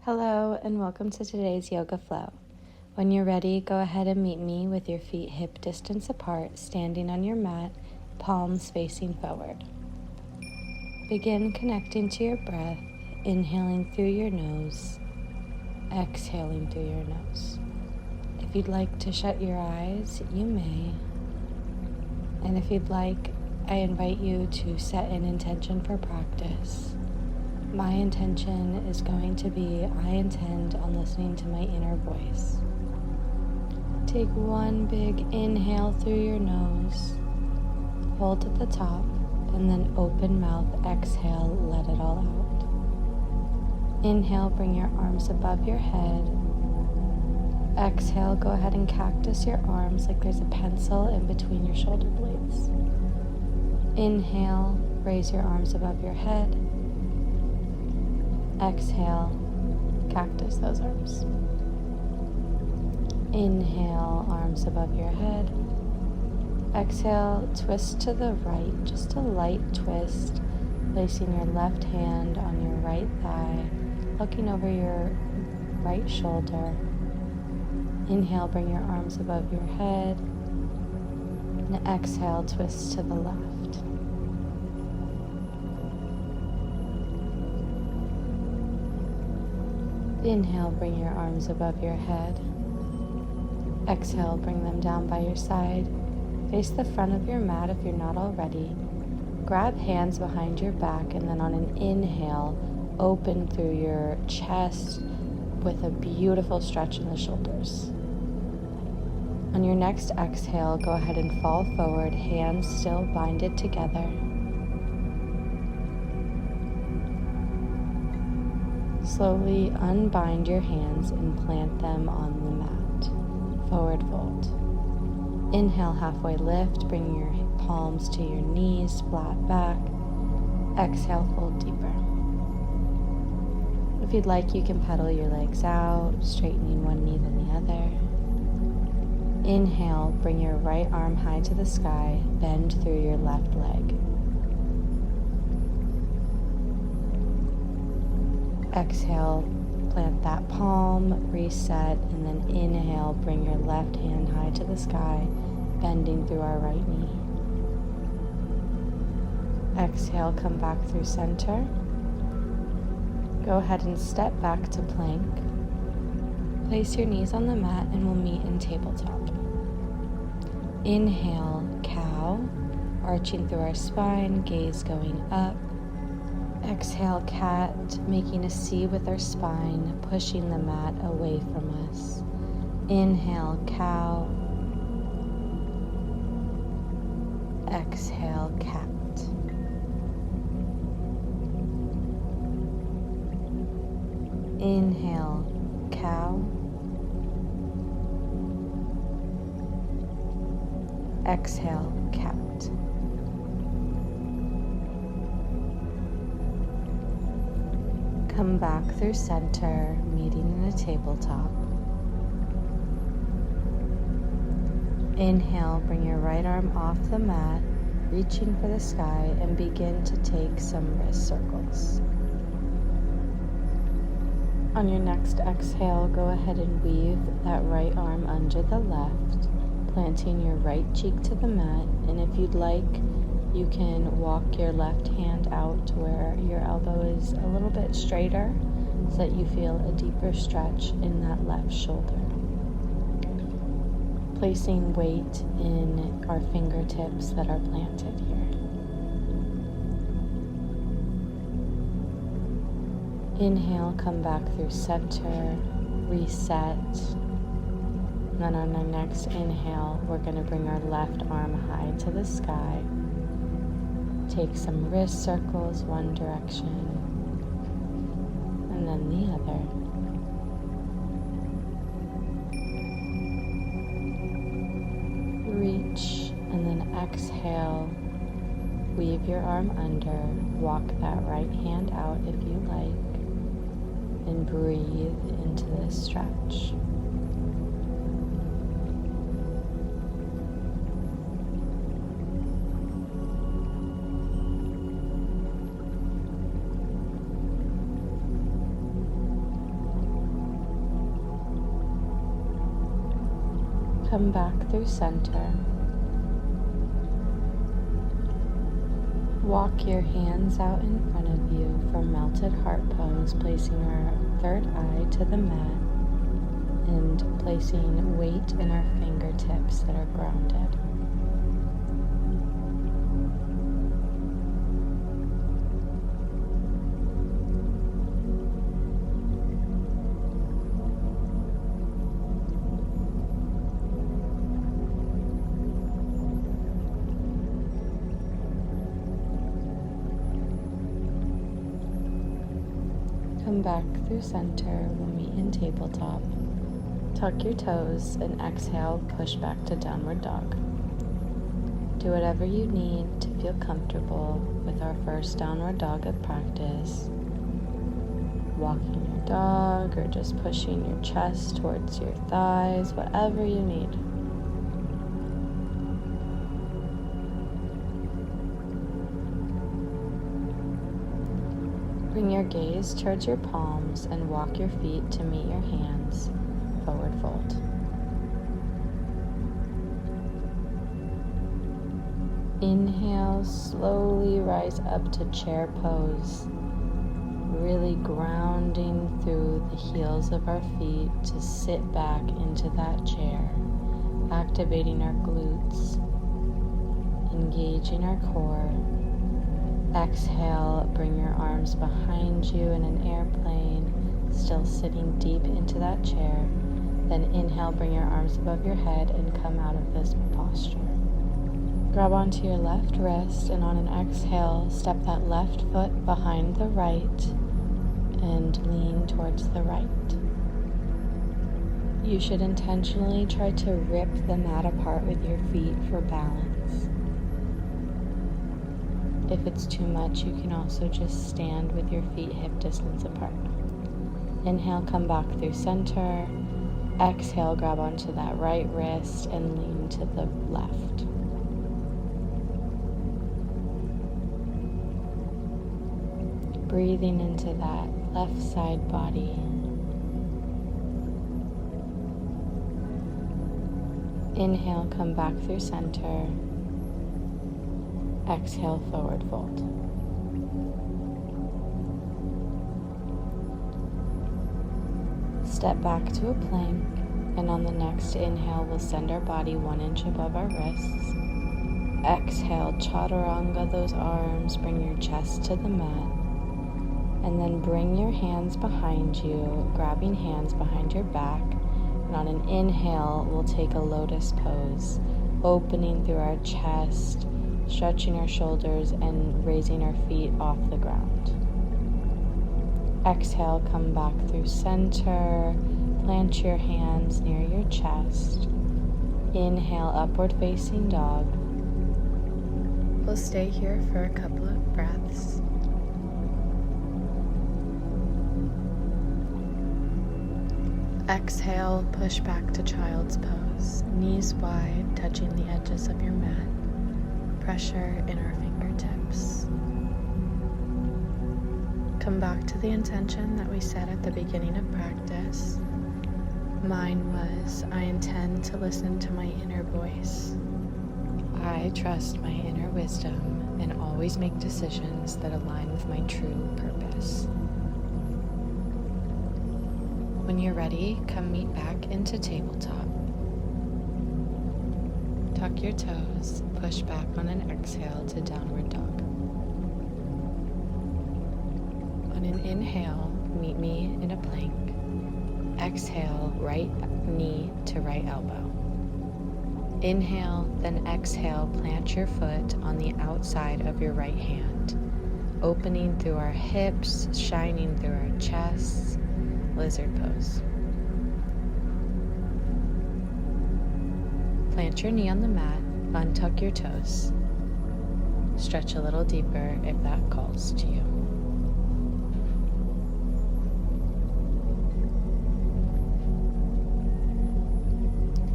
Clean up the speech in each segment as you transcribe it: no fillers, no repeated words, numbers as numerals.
Hello and welcome to today's yoga flow. When you're ready, go ahead and meet me with your feet hip distance apart, standing on your mat, palms facing forward. Begin connecting to your breath, inhaling through your nose, exhaling through your nose. If you'd like to shut your eyes, you may. And if you'd like, I invite you to set an intention for practice. My intention is going to be, I intend on listening to my inner voice. Take one big inhale through your nose, hold at the top, and then open mouth, exhale, let it all out. Inhale, bring your arms above your head. Exhale, go ahead and cactus your arms like there's a pencil in between your shoulder blades. Inhale, raise your arms above your head. Exhale, cactus those arms. Inhale, arms above your head. Exhale, twist to the right, just a light twist, placing your left hand on your right thigh, looking over your right shoulder. Inhale, bring your arms above your head. And exhale, twist to the left. Inhale, bring your arms above your head. Exhale, bring them down by your side. Face the front of your mat if you're not already. Grab hands behind your back, and then on an inhale, open through your chest with a beautiful stretch in the shoulders. On your next exhale, go ahead and fall forward, hands still binded together. Slowly unbind your hands and plant them on the mat. Forward fold. Inhale, halfway lift, bring your palms to your knees, flat back. Exhale, fold deeper. If you'd like, you can pedal your legs out, straightening one knee then the other. Inhale, bring your right arm high to the sky, bend through your left leg. Exhale, plant that palm, reset, and then inhale, bring your left hand high to the sky, bending through our right knee. Exhale, come back through center. Go ahead and step back to plank. Place your knees on the mat and we'll meet in tabletop. Inhale, cow, arching through our spine, gaze going up. Exhale, cat, making a C with our spine, pushing the mat away from us. Inhale, cow. Exhale, cat. Inhale, cow. Exhale, cat. Come back through center, meeting in a tabletop. Inhale, bring your right arm off the mat, reaching for the sky, and begin to take some wrist circles. On your next exhale, go ahead and weave that right arm under the left, planting your right cheek to the mat, and if you'd like, you can walk your left hand out to where your elbow is a little bit straighter so that you feel a deeper stretch in that left shoulder. Placing weight in our fingertips that are planted here. Inhale, come back through center, reset. And then on our next inhale, we're going to bring our left arm high to the sky. Take some wrist circles one direction and then the other. Reach and then exhale. Weave your arm under. Walk that right hand out if you like. And breathe into this stretch. come back through center. Walk your hands out in front of you for melted heart pose, placing our third eye to the mat and placing weight in our fingertips that are grounded. Come back through center, we'll meet in tabletop. Tuck your toes and exhale, push back to downward dog. Do whatever you need to feel comfortable with our first downward dog of practice. Walking your dog or just pushing your chest towards your thighs, whatever you need. Bring your gaze towards your palms and walk your feet to meet your hands, forward fold. Inhale, slowly rise up to chair pose, really grounding through the heels of our feet to sit back into that chair, activating our glutes, engaging our core. Exhale, bring your arms behind you in an airplane, still sitting deep into that chair. Then inhale, bring your arms above your head and come out of this posture. Grab onto your left wrist and on an exhale, step that left foot behind the right and lean towards the right. You should intentionally try to rip the mat apart with your feet for balance. If it's too much, you can also just stand with your feet hip distance apart. Inhale, come back through center. Exhale, grab onto that right wrist and lean to the left. Breathing into that left side body. Inhale, come back through center. Exhale, forward fold. Step back to a plank, and on the next inhale, we'll send our body 1 inch above our wrists. Exhale, chaturanga those arms, bring your chest to the mat, and then bring your hands behind you, grabbing hands behind your back, and on an inhale, we'll take a lotus pose, opening through our chest, stretching our shoulders and raising our feet off the ground. Exhale, come back through center, plant your hands near your chest. Inhale, upward facing dog. We'll stay here for a couple of breaths. Exhale, push back to child's pose, knees wide, touching the edges of your mat. Pressure in our fingertips. Come back to the intention that we set at the beginning of practice. Mine was, I intend to listen to my inner voice. I trust my inner wisdom and always make decisions that align with my true purpose. When you're ready, come meet back into tabletop. Tuck your toes, push back on an exhale to downward dog. On an inhale, meet me in a plank. Exhale, right knee to right elbow. Inhale, then exhale, plant your foot on the outside of your right hand, opening through our hips, shining through our chests, lizard pose. Plant your knee on the mat, untuck your toes. Stretch a little deeper if that calls to you.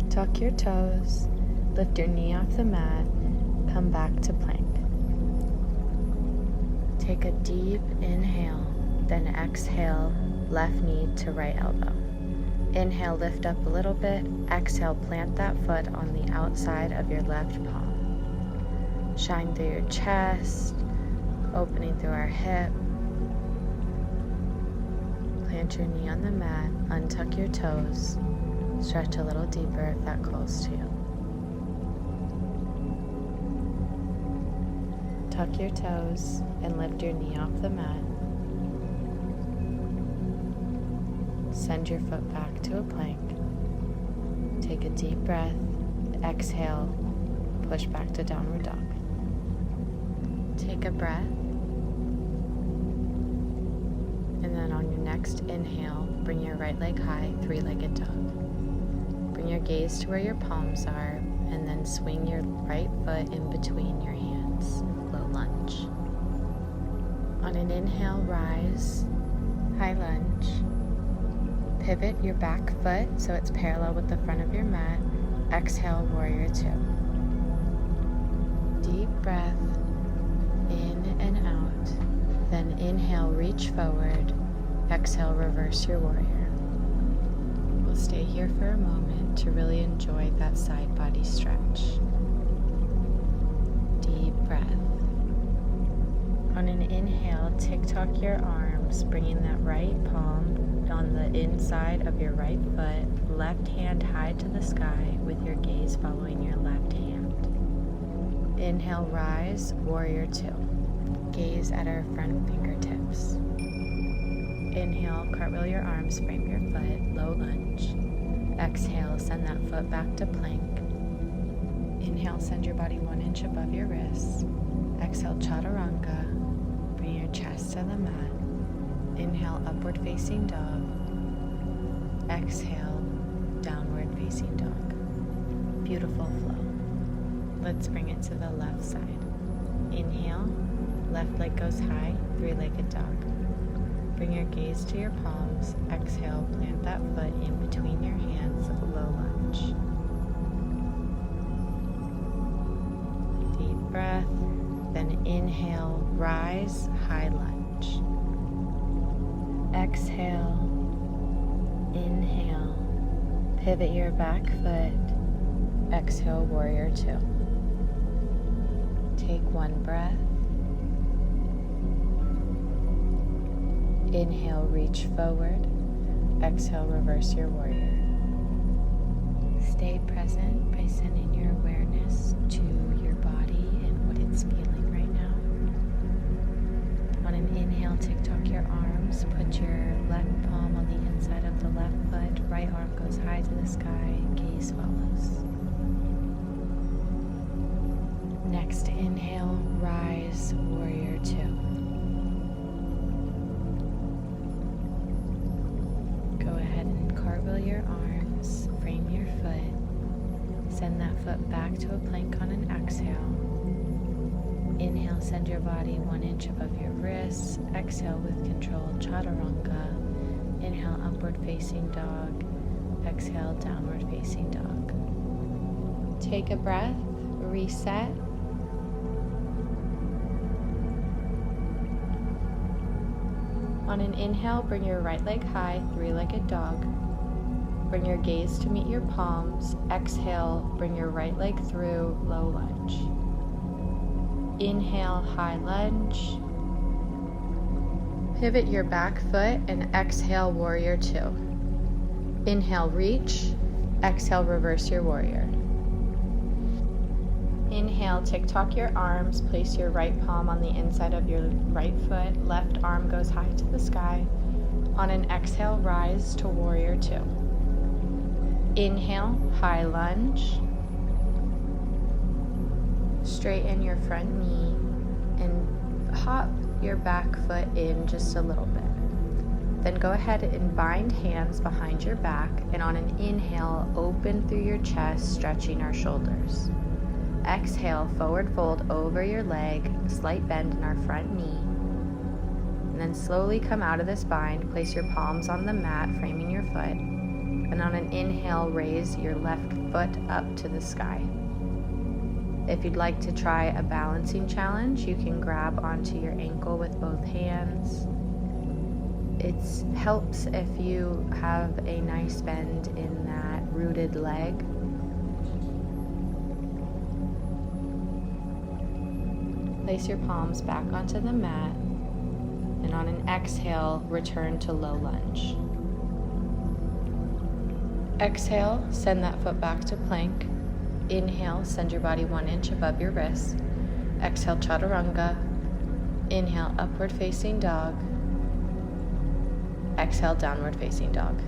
Tuck your toes, lift your knee off the mat, come back to plank. Take a deep inhale, then exhale, left knee to right elbow. Inhale, lift up a little bit. Exhale, plant that foot on the outside of your left palm. Shine through your chest, opening through our hip. Plant your knee on the mat, untuck your toes, stretch a little deeper if that calls to you. Tuck your toes and lift your knee off the mat. Send your foot back to a plank. Take a deep breath. Exhale, push back to downward dog. Take a breath. And then on your next inhale, bring your right leg high, three-legged dog. Bring your gaze to where your palms are, and then swing your right foot in between your hands, low lunge. On an inhale, rise, high lunge. Pivot your back foot so it's parallel with the front of your mat. Exhale, warrior two. Deep breath, in and out. Then inhale, reach forward. Exhale, reverse your warrior. We'll stay here for a moment to really enjoy that side body stretch. Deep breath. On an inhale, tick-tock your arms, bringing that right palm on the inside of your right foot, left hand high to the sky with your gaze following your left hand. Inhale, rise, warrior two. Gaze at our front fingertips. Inhale, cartwheel your arms, frame your foot, low lunge. Exhale, send that foot back to plank. Inhale, send your body 1 inch above your wrists. Exhale, chaturanga. Bring your chest to the mat. Inhale, upward facing dog. Exhale, downward facing dog. Beautiful flow. Let's bring it to the left side. Inhale, left leg goes high, three-legged dog. Bring your gaze to your palms. Exhale, plant that foot in between your hands, low lunge. Deep breath, then inhale, rise, high lunge. Exhale, inhale, pivot your back foot. Exhale, warrior two. Take one breath. Inhale, reach forward. Exhale, reverse your warrior. Stay present by sending your awareness to your body and what it's feeling right now. On an inhale, tick-tock your arms. Put your left palm on the inside of the left foot. Right arm goes high to the sky. Gaze follows. Next inhale, rise, warrior two. Go ahead and cartwheel your arms, frame your foot. Send that foot back to a plank on an exhale. Inhale, send your body 1 inch above your wrists. Exhale with control, chaturanga. Inhale, upward facing dog. Exhale, downward facing dog. Take a breath, reset. On an inhale, bring your right leg high, three-legged dog. Bring your gaze to meet your palms. Exhale, bring your right leg through, low lunge. Inhale, high lunge. Pivot your back foot and exhale, warrior two. Inhale, reach. Exhale, reverse your warrior. Inhale, tick-tock your arms. Place your right palm on the inside of your right foot. Left arm goes high to the sky. On an exhale, rise to warrior two. Inhale, high lunge. Straighten your front knee and hop your back foot in just a little bit. Then go ahead and bind hands behind your back, and on an inhale, open through your chest, stretching our shoulders. Exhale, forward fold over your leg, slight bend in our front knee. And then slowly come out of this bind, place your palms on the mat, framing your foot. And on an inhale, raise your left foot up to the sky. If you'd like to try a balancing challenge, you can grab onto your ankle with both hands. It helps if you have a nice bend in that rooted leg. Place your palms back onto the mat, and on an exhale, return to low lunge. Exhale, send that foot back to plank. Inhale, send your body 1 inch above your wrist. Exhale, chaturanga. Inhale, upward facing dog. Exhale, downward facing dog.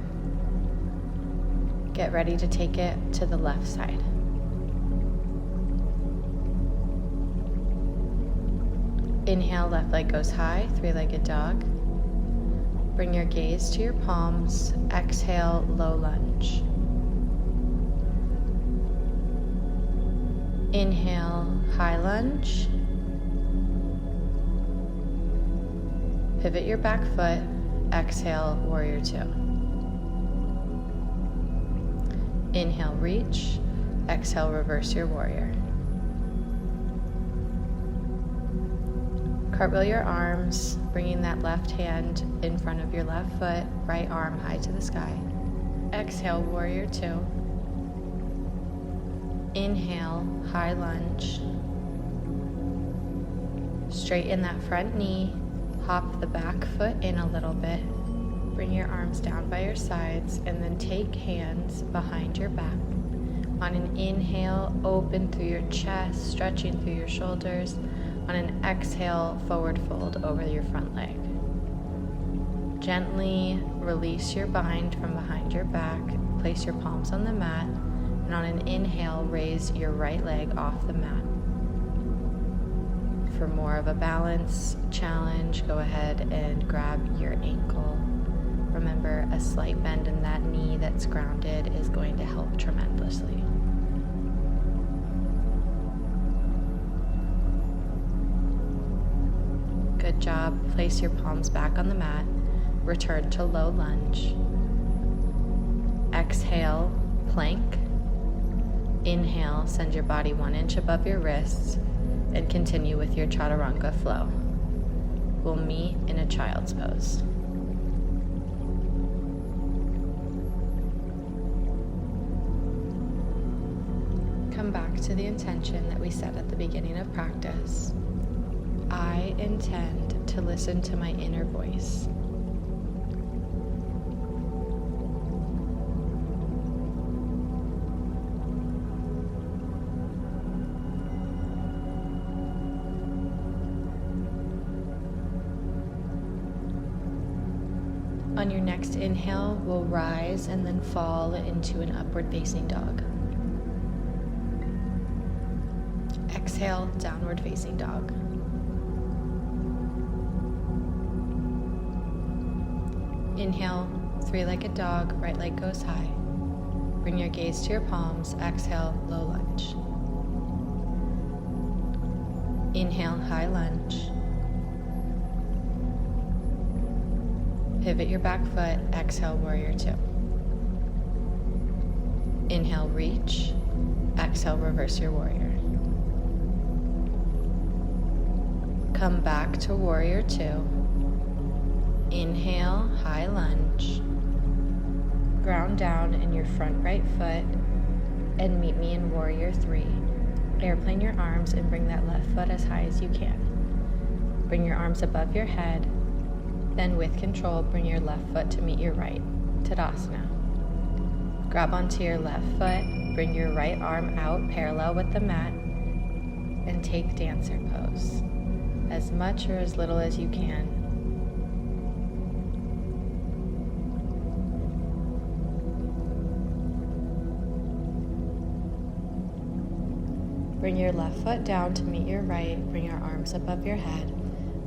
Get ready to take it to the left side. Inhale, left leg goes high, 3-legged dog. Bring your gaze to your palms. Exhale, low lunge. Inhale, high lunge. Pivot your back foot. Exhale, warrior 2. Inhale, reach. Exhale, reverse your warrior. Cartwheel your arms, bringing that left hand in front of your left foot, right arm high to the sky. Exhale, warrior 2. Inhale, high lunge. Straighten that front knee, hop the back foot in a little bit. Bring your arms down by your sides, and then take hands behind your back. On an inhale, open through your chest, stretching through your shoulders. On an exhale, forward fold over your front leg. Gently release your bind from behind your back. Place your palms on the mat. And on an inhale, raise your right leg off the mat. For more of a balance challenge, go ahead and grab your ankle. Remember, a slight bend in that knee that's grounded is going to help tremendously. Good job. Place your palms back on the mat. Return to low lunge. Exhale, plank. Inhale, send your body 1 inch above your wrists, and continue with your chaturanga flow. We'll meet in a child's pose. Come back to the intention that we set at the beginning of practice. I intend to listen to my inner voice. On your next inhale, we'll rise and then fall into an upward facing dog. Exhale, downward facing dog. Inhale, 3-legged dog, right leg goes high. Bring your gaze to your palms. Exhale, low lunge. Inhale, high lunge. Pivot your back foot. Exhale, warrior 2. Inhale, reach. Exhale, reverse your warrior. Come back to warrior 2. Inhale, high lunge. Ground down in your front right foot and meet me in warrior 3. Airplane your arms and bring that left foot as high as you can. Bring your arms above your head. Then with control, bring your left foot to meet your right. Tadasana. Grab onto your left foot, bring your right arm out parallel with the mat, and take dancer pose. As much or as little as you can. Bring your left foot down to meet your right. Bring your arms above your head.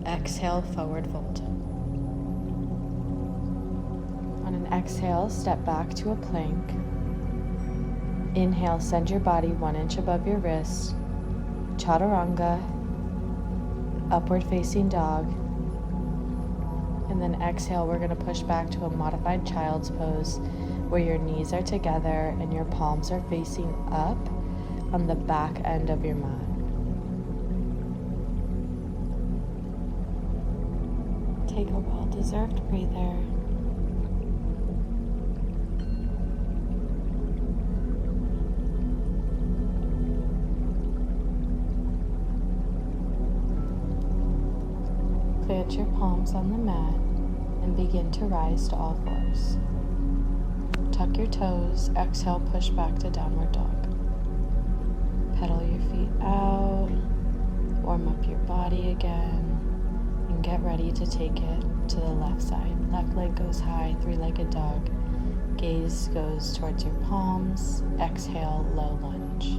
Exhale, forward fold. On an exhale, step back to a plank. Inhale, send your body 1 inch above your wrist. Chaturanga, upward facing dog. And then exhale, we're going to push back to a modified child's pose where your knees are together and your palms are facing up on the back end of your mat. Take a well-deserved breather. Plant your palms on the mat and begin to rise to all fours. Tuck your toes, exhale, push back to downward dog. Pedal your feet out, warm up your body again, and get ready to take it to the left side. Left leg goes high, three-legged dog. Gaze goes towards your palms. Exhale, low lunge.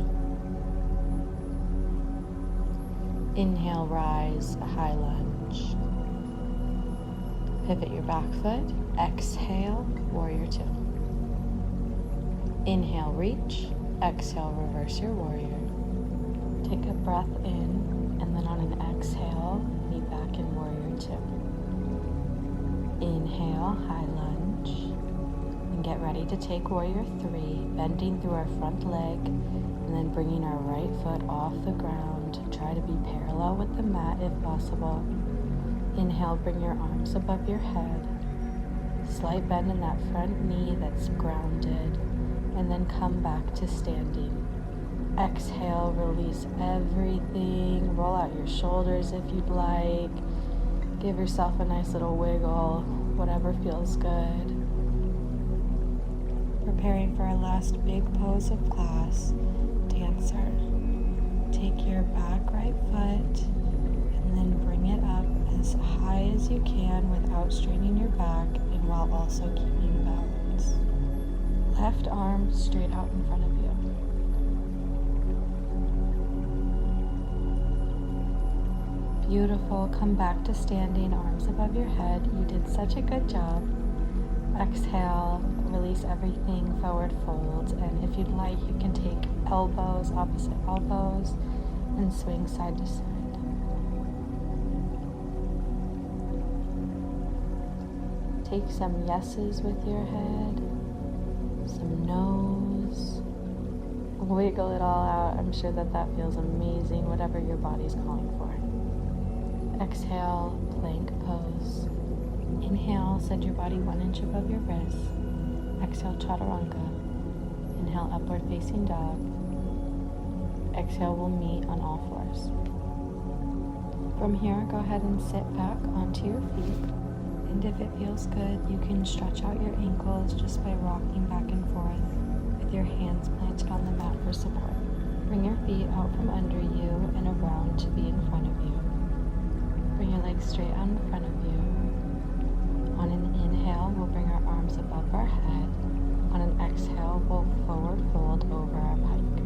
Inhale, rise, a high lunge. Pivot your back foot. Exhale, warrior two. Inhale, reach. Exhale, reverse your warrior. Take a breath in, and then on an exhale, knee back in warrior two. Inhale, high lunge. And get ready to take warrior three, bending through our front leg, and then bringing our right foot off the ground. Try to be parallel with the mat if possible. Inhale, bring your arms above your head. Slight bend in that front knee that's grounded, and then come back to standing. Exhale, release everything. Roll out your shoulders if you'd like. Give yourself a nice little wiggle, whatever feels good. Preparing for our last big pose of class, dancer. Take your back right foot and then bring it up as high as you can without straining your back and while also keeping balance. Left arm straight out in front of you. Beautiful. Come back to standing, arms above your head. You did such a good job. Exhale, release everything, forward fold, and if you'd like, you can take elbows, opposite elbows, and swing side to side. Take some yeses with your head, some no's. Wiggle it all out. I'm sure that feels amazing, whatever your body's calling for. Exhale, plank pose. Inhale, send your body 1 inch above your wrist. Exhale, chaturanga. Inhale, upward facing dog. Exhale, we'll meet on all fours. From here, go ahead and sit back onto your feet. And if it feels good, you can stretch out your ankles just by rocking back and forth with your hands planted on the mat for support. Bring your feet out from under you and around to be in front of you. Bring your legs straight out in front of you. On an inhale, we'll bring our arms above our head. On an exhale, we'll forward fold over our pike.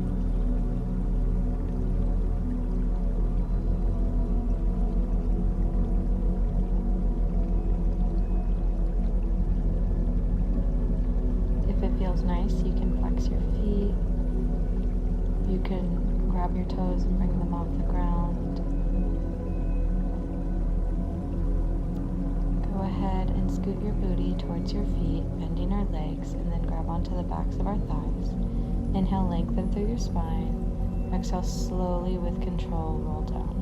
If it feels nice, you can flex your feet. You can grab your toes and bring them off the ground. Go ahead and scoot your booty towards your feet, bending our legs, and then grab onto the backs of our thighs. Inhale, lengthen through your spine. Exhale, slowly with control, roll down.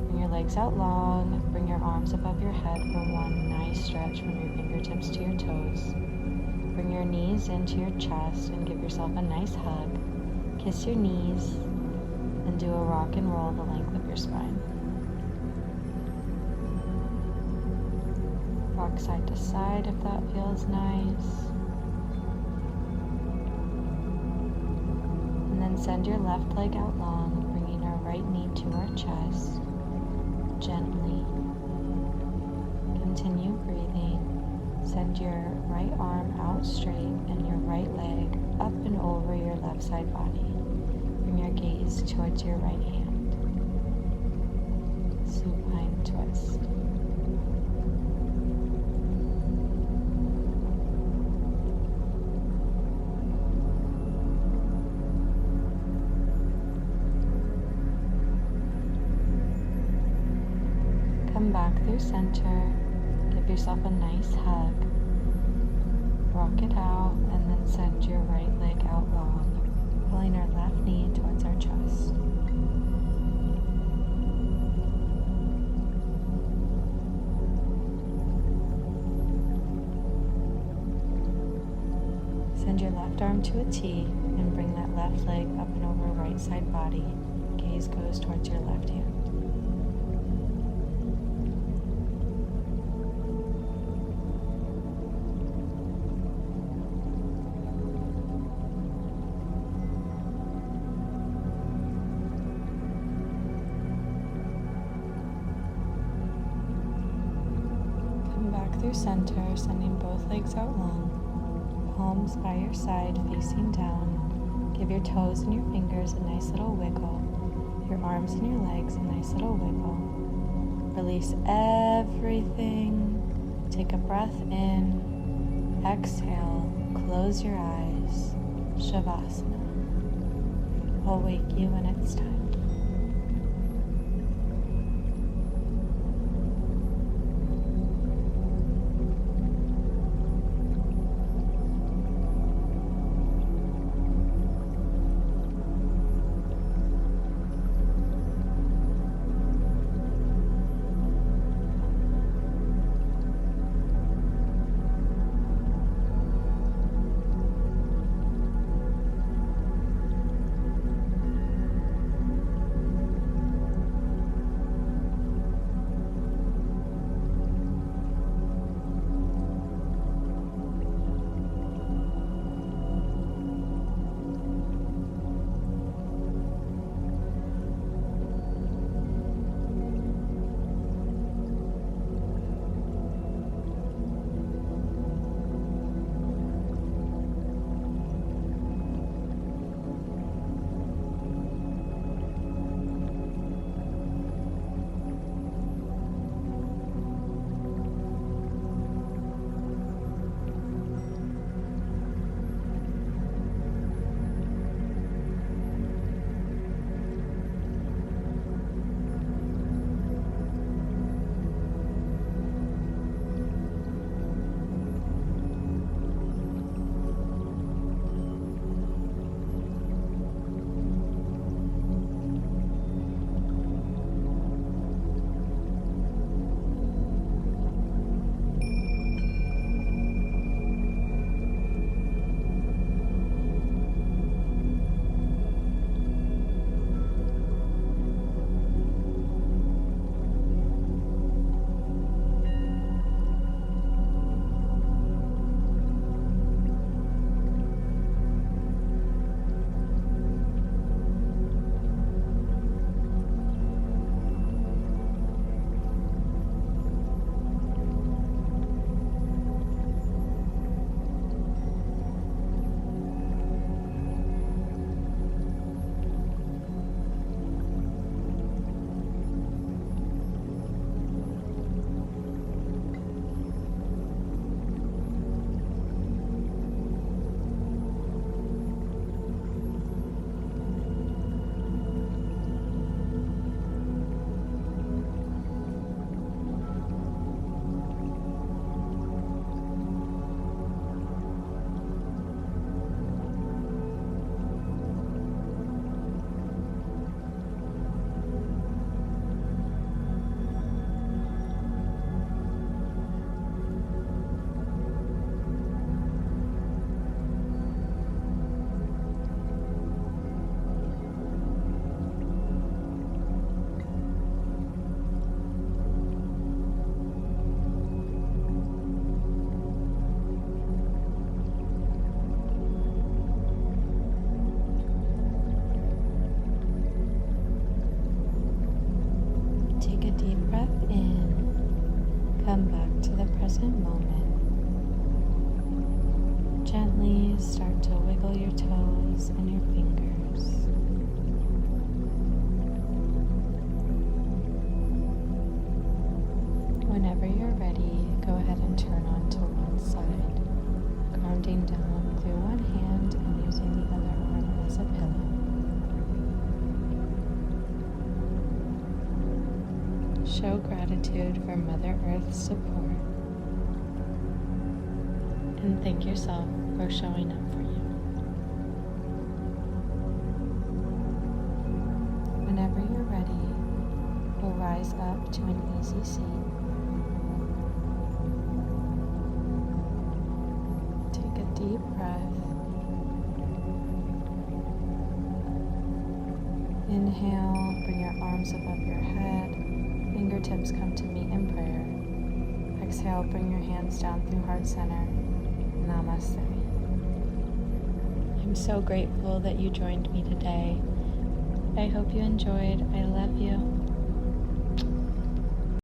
Bring your legs out long. Bring your arms above your head for one nice stretch from your fingertips to your toes. Bring your knees into your chest and give yourself a nice hug. Kiss your knees and do a rock and roll the length of your spine. Rock side to side if that feels nice. And then send your left leg out long, bringing our right knee to our chest. Gently. Continue breathing. Send your right arm out straight and your right leg up and over your left side body. Bring your gaze towards your right hand. Supine twist. Come back through center. Give yourself a nice hug. Rock it out and then send your right leg out long, pulling our left knee towards our chest. Bend your left arm to a T and bring that left leg up and over right side body. Gaze goes towards your left hand. Come back through center, sending both legs out long. Palms by your side, facing down. Give your toes and your fingers a nice little wiggle. Your arms and your legs a nice little wiggle. Release everything. Take a breath in. Exhale. Close your eyes. Shavasana. I'll wake you when it's time. Come back to the present moment. Gently start to wiggle your toes and your fingers. Whenever you're ready, go ahead and turn on to one side, grounding down through one hand and using the other arm as a pillow. Show gratitude for Mother Earth's support, and thank yourself for showing up for you. Whenever you're ready, we'll rise up to an easy seat. Take a deep breath Inhale, bring your arms above your head. Fingertips come to meet in prayer. Exhale, bring your hands down through heart center. Namaste. I'm so grateful that you joined me today. I hope you enjoyed. I love you.